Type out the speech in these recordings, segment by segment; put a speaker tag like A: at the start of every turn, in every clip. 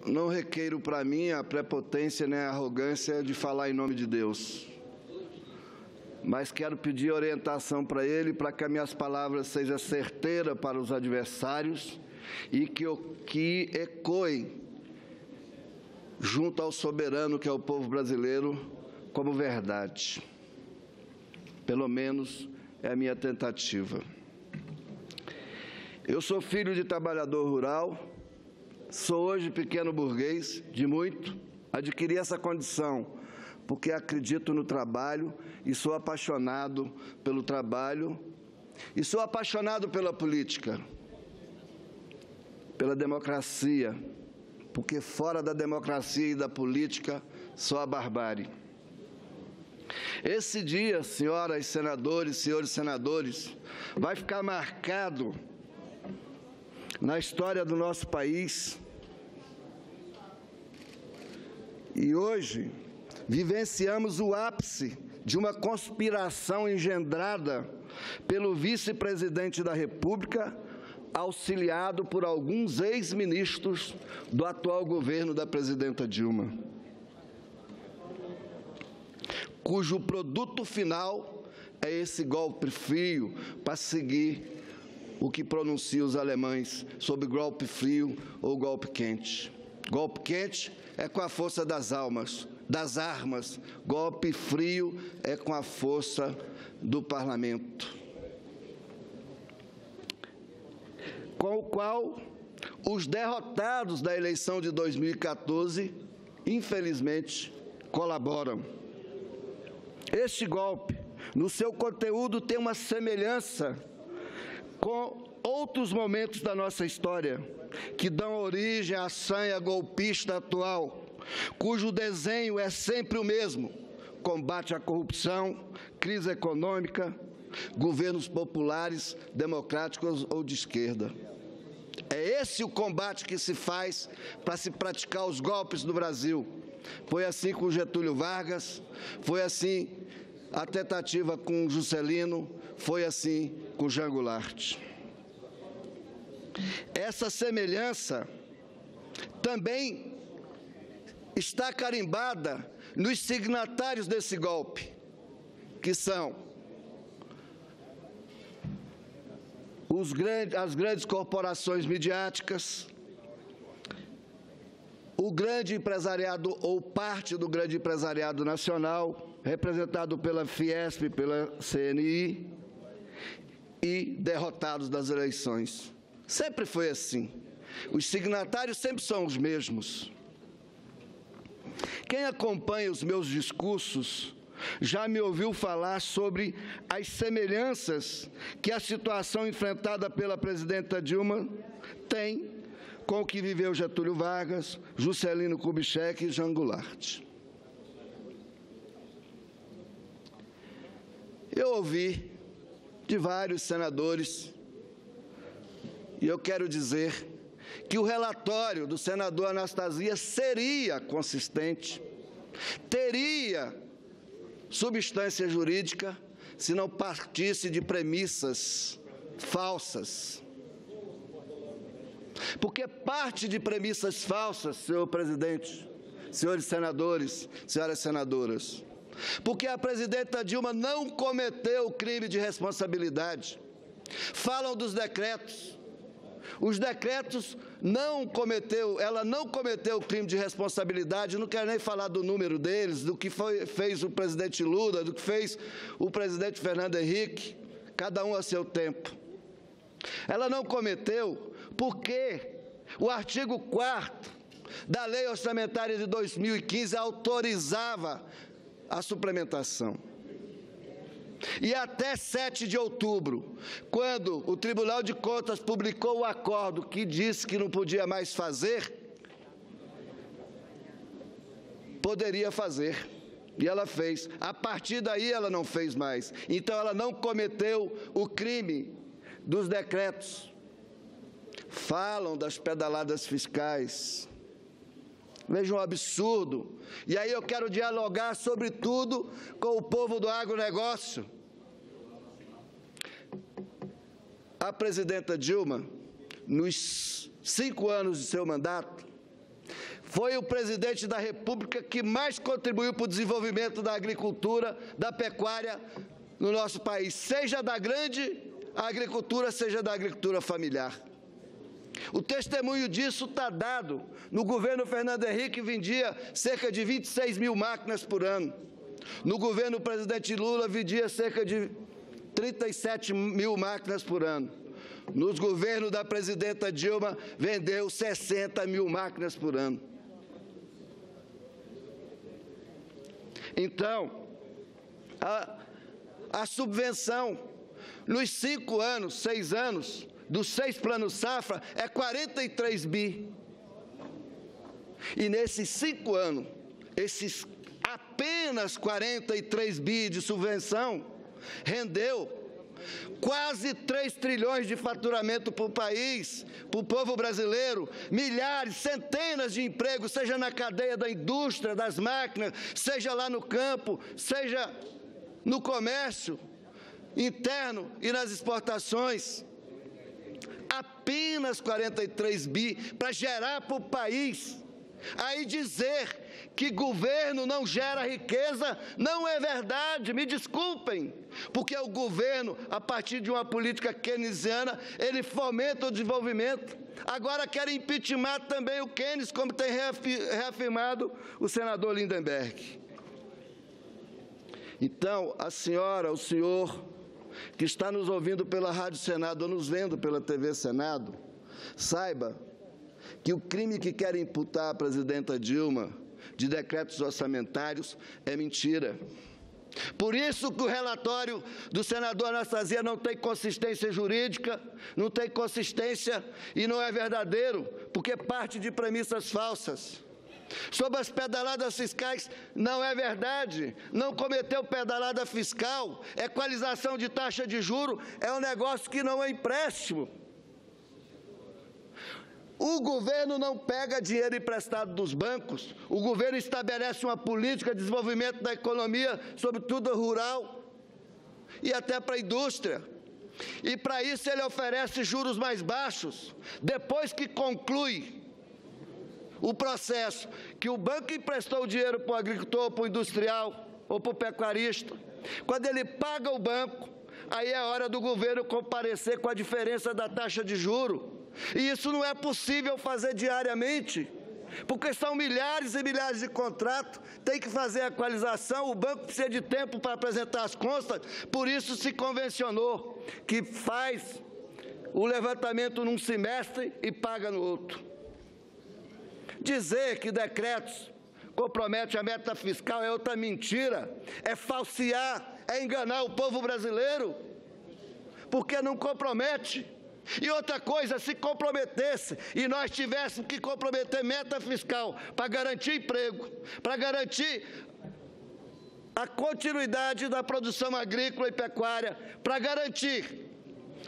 A: não requeiro para mim a prepotência nem a arrogância de falar em nome de Deus, mas quero pedir orientação para Ele para que as minhas palavras sejam certeiras para os adversários e que ecoem junto ao soberano que é o povo brasileiro como verdade. Pelo menos é a minha tentativa. Eu sou filho de trabalhador rural, sou hoje pequeno burguês, de muito, adquiri essa condição porque acredito no trabalho e sou apaixonado pelo trabalho e sou apaixonado pela política, pela democracia, porque fora da democracia e da política só a barbárie. Esse dia, senhoras senadores, senhores senadores, vai ficar marcado na história do nosso país. E hoje vivenciamos o ápice de uma conspiração engendrada pelo vice-presidente da República, auxiliado por alguns ex-ministros do atual governo da presidenta Dilma, cujo produto final é esse golpe frio, para seguir o que pronunciam os alemães sobre golpe frio ou golpe quente. Golpe quente é com a força das armas, golpe frio é com a força do parlamento, com o qual os derrotados da eleição de 2014, infelizmente, colaboram. Este golpe, no seu conteúdo, tem uma semelhança com outros momentos da nossa história, que dão origem à sanha golpista atual, cujo desenho é sempre o mesmo: combate à corrupção, crise econômica, governos populares, democráticos ou de esquerda. É esse o combate que se faz para se praticar os golpes no Brasil. Foi assim com Getúlio Vargas, foi assim a tentativa com Juscelino, foi assim com Jean Goulart. Essa semelhança também está carimbada nos signatários desse golpe, que são as grandes corporações midiáticas, o grande empresariado ou parte do grande empresariado nacional, representado pela Fiesp, pela CNI, e derrotados das eleições. Sempre foi assim. Os signatários sempre são os mesmos. Quem acompanha os meus discursos já me ouviu falar sobre as semelhanças que a situação enfrentada pela presidenta Dilma tem com o que viveu Getúlio Vargas, Juscelino Kubitschek e Jean Goulart. Eu ouvi de vários senadores, e eu quero dizer que o relatório do senador Anastasia seria consistente, teria substância jurídica, se não partisse de premissas falsas. Porque parte de premissas falsas, senhor presidente, senhores senadores, senhoras senadoras, porque a presidenta Dilma não cometeu crime de responsabilidade. Falam dos decretos. Os decretos ela não cometeu crime de responsabilidade, não quero nem falar do número deles, do que fez o presidente Lula, do que fez o presidente Fernando Henrique, cada um a seu tempo. Ela não cometeu porque o artigo 4º da Lei Orçamentária de 2015 autorizava a suplementação. E até 7 de outubro, quando o Tribunal de Contas publicou o acordo que disse que não podia mais fazer, poderia fazer. E ela fez. A partir daí ela não fez mais. Então ela não cometeu o crime dos decretos. Falam das pedaladas fiscais. Vejam um absurdo. E aí eu quero dialogar, sobretudo, com o povo do agronegócio. A presidenta Dilma, nos 5 anos de seu mandato, foi o presidente da República que mais contribuiu para o desenvolvimento da agricultura, da pecuária no nosso país, seja da grande agricultura, seja da agricultura familiar. O testemunho disso está dado. No governo Fernando Henrique vendia cerca de 26 mil máquinas por ano. No governo presidente Lula vendia cerca de 37 mil máquinas por ano. Nos governos da presidenta Dilma vendeu 60 mil máquinas por ano. Então, a subvenção nos 5 anos, 6 anos, dos 6 planos safra, é 43 bi. E nesses 5 anos, esses apenas 43 bi de subvenção rendeu quase 3 trilhões de faturamento para o país, para o povo brasileiro, milhares, centenas de empregos, seja na cadeia da indústria, das máquinas, seja lá no campo, seja no comércio interno e nas exportações. Apenas 43 bi para gerar para o país. Aí dizer que governo não gera riqueza não é verdade, me desculpem, porque o governo, a partir de uma política keynesiana, ele fomenta o desenvolvimento. Agora querem impeachment também o Keynes, como tem reafirmado o senador Lindenberg. Então, a senhora, o senhor, que está nos ouvindo pela Rádio Senado ou nos vendo pela TV Senado, saiba que o crime que querem imputar à presidenta Dilma de decretos orçamentários é mentira. Por isso que o relatório do senador Anastasia não tem consistência jurídica, não tem consistência e não é verdadeiro, porque parte de premissas falsas. Sobre as pedaladas fiscais, não é verdade, não cometeu pedalada fiscal, equalização de taxa de juros é um negócio que não é empréstimo. O governo não pega dinheiro emprestado dos bancos, o governo estabelece uma política de desenvolvimento da economia, sobretudo rural, e até para a indústria. E para isso ele oferece juros mais baixos. Depois que conclui o processo, que o banco emprestou o dinheiro para o agricultor, para o industrial ou para o pecuarista, quando ele paga o banco, aí é hora do governo comparecer com a diferença da taxa de juro. E isso não é possível fazer diariamente, porque são milhares e milhares de contratos, tem que fazer a equalização, o banco precisa de tempo para apresentar as contas, por isso se convencionou que faz o levantamento num semestre e paga no outro. Dizer que decretos comprometem a meta fiscal é outra mentira, é falsear, é enganar o povo brasileiro, porque não compromete. E outra coisa, se comprometesse e nós tivéssemos que comprometer meta fiscal para garantir emprego, para garantir a continuidade da produção agrícola e pecuária, para garantir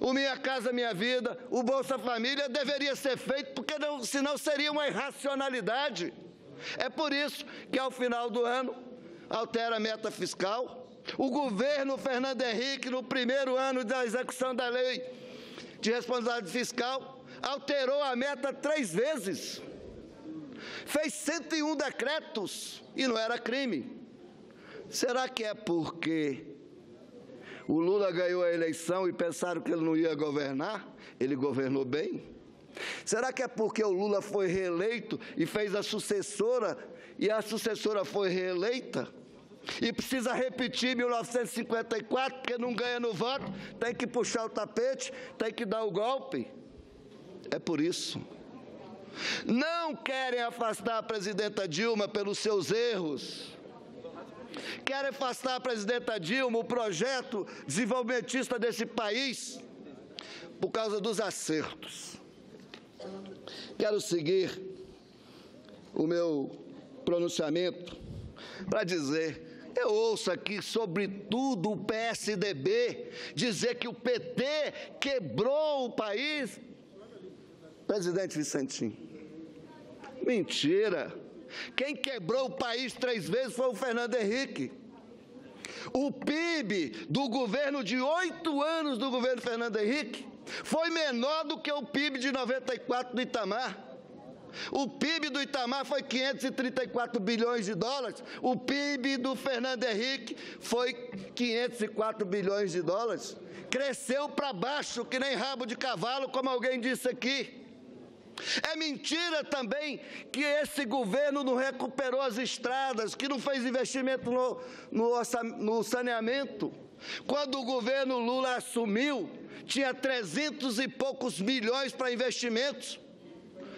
A: o Minha Casa Minha Vida, o Bolsa Família, deveria ser feito, porque não, senão seria uma irracionalidade. É por isso que, ao final do ano, altera a meta fiscal. O governo Fernando Henrique, no primeiro ano da execução da lei de responsabilidade fiscal, alterou a meta 3 vezes, fez 101 decretos e não era crime. Será que é porque o Lula ganhou a eleição e pensaram que ele não ia governar? Ele governou bem. Será que é porque o Lula foi reeleito e fez a sucessora, e a sucessora foi reeleita? E precisa repetir 1954, porque não ganha no voto, tem que puxar o tapete, tem que dar o golpe. É por isso. Não querem afastar a presidenta Dilma pelos seus erros. Querem afastar a presidenta Dilma, o projeto desenvolvimentista desse país, por causa dos acertos. Quero seguir o meu pronunciamento para dizer: eu ouço aqui, sobretudo, o PSDB dizer que o PT quebrou o país. Presidente Vicentim, mentira. Quem quebrou o país 3 vezes foi o Fernando Henrique. O PIB do governo de 8 anos do governo Fernando Henrique foi menor do que o PIB de 94 do Itamar. O PIB do Itamar foi 534 bilhões de dólares, o PIB do Fernando Henrique foi 504 bilhões de dólares. Cresceu para baixo, que nem rabo de cavalo, como alguém disse aqui. É mentira também que esse governo não recuperou as estradas, que não fez investimento no saneamento. Quando o governo Lula assumiu, tinha 300 e poucos milhões para investimentos.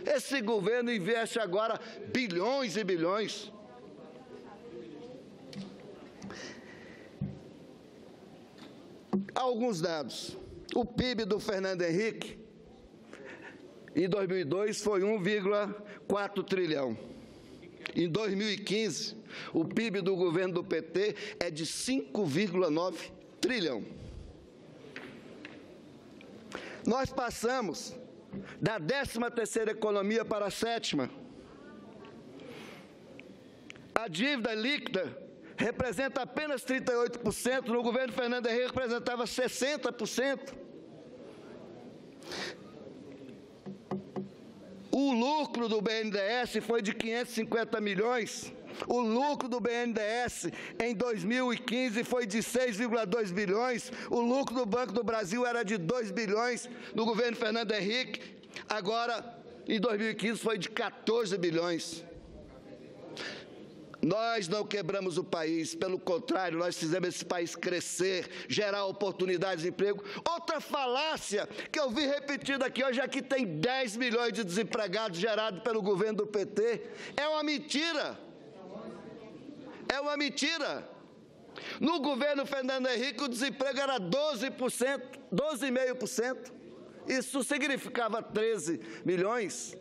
A: Esse governo investe agora bilhões e bilhões. Alguns dados. O PIB do Fernando Henrique, em 2002, foi 1,4 trilhão. Em 2015, o PIB do governo do PT é de 5,9 trilhão. Nós passamos da 13ª economia para a 7ª. A dívida líquida representa apenas 38%, no governo Fernando Henrique representava 60%. O lucro do BNDES foi de 550 milhões. O lucro do BNDES em 2015 foi de 6,2 bilhões. O lucro do Banco do Brasil era de 2 bilhões no governo Fernando Henrique. Agora, em 2015, foi de 14 bilhões. Nós não quebramos o país, pelo contrário, nós fizemos esse país crescer, gerar oportunidades de emprego. Outra falácia que eu vi repetida aqui hoje é que tem 10 milhões de desempregados gerados pelo governo do PT. É uma mentira. É uma mentira. No governo Fernando Henrique, o desemprego era 12%, 12,5%. Isso significava 13 milhões.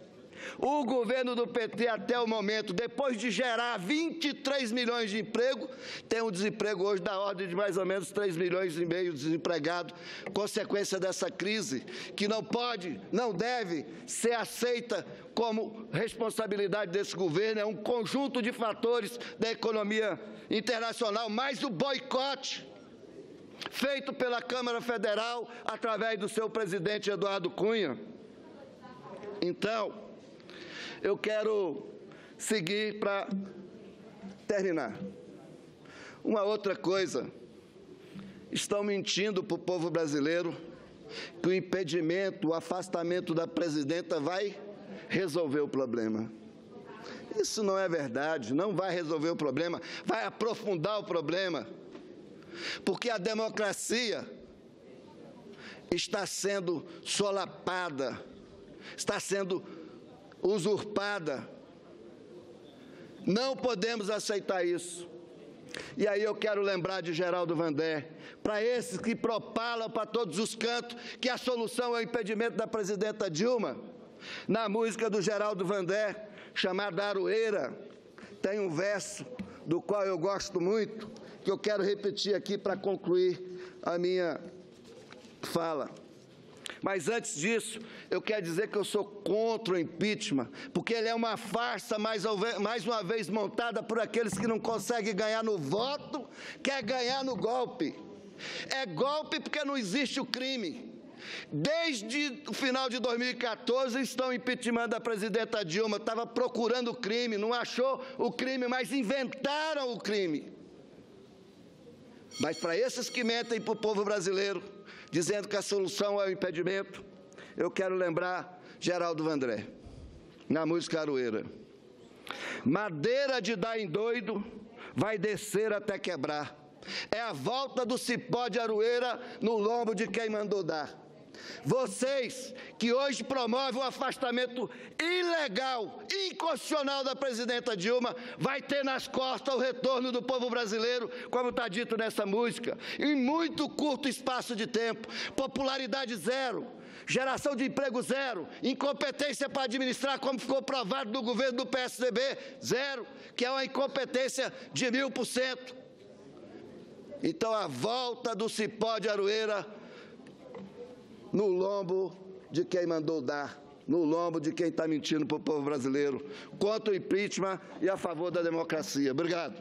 A: O governo do PT, até o momento, depois de gerar 23 milhões de emprego, tem um desemprego hoje da ordem de mais ou menos 3,5 milhões de desempregados, consequência dessa crise, que não pode, não deve ser aceita como responsabilidade desse governo. É um conjunto de fatores da economia internacional, mais o boicote feito pela Câmara Federal através do seu presidente Eduardo Cunha. Então, eu quero seguir para terminar. Uma outra coisa, estão mentindo para o povo brasileiro que o impedimento, o afastamento da presidenta vai resolver o problema. Isso não é verdade, não vai resolver o problema, vai aprofundar o problema, porque a democracia está sendo solapada, está sendo usurpada. Não podemos aceitar isso. E aí eu quero lembrar de Geraldo Vandré, para esses que propalam para todos os cantos que a solução é o impedimento da presidenta Dilma. Na música do Geraldo Vandré, chamada Aroeira, tem um verso do qual eu gosto muito, que eu quero repetir aqui para concluir a minha fala. Mas antes disso, eu quero dizer que eu sou contra o impeachment, porque ele é uma farsa, mais uma vez, montada por aqueles que não conseguem ganhar no voto, quer ganhar no golpe. É golpe porque não existe o crime. Desde o final de 2014, estão impeachmentando a presidenta Dilma. Estava procurando o crime, não achou o crime, mas inventaram o crime. Mas para esses que mentem para o povo brasileiro, dizendo que a solução é o impedimento, eu quero lembrar Geraldo Vandré, na música Aroeira. Madeira de dar em doido vai descer até quebrar. É a volta do cipó de Aroeira no lombo de quem mandou dar. Vocês que hoje promovem o afastamento ilegal, inconstitucional da presidenta Dilma, vai ter nas costas o retorno do povo brasileiro, como está dito nessa música, em muito curto espaço de tempo. Popularidade zero, geração de emprego zero, incompetência para administrar, como ficou provado no governo do PSDB, zero, que é uma incompetência de 1000%. Então, a volta do cipó de Aroeira no lombo de quem mandou dar, no lombo de quem está mentindo para o povo brasileiro, contra o impeachment e a favor da democracia. Obrigado.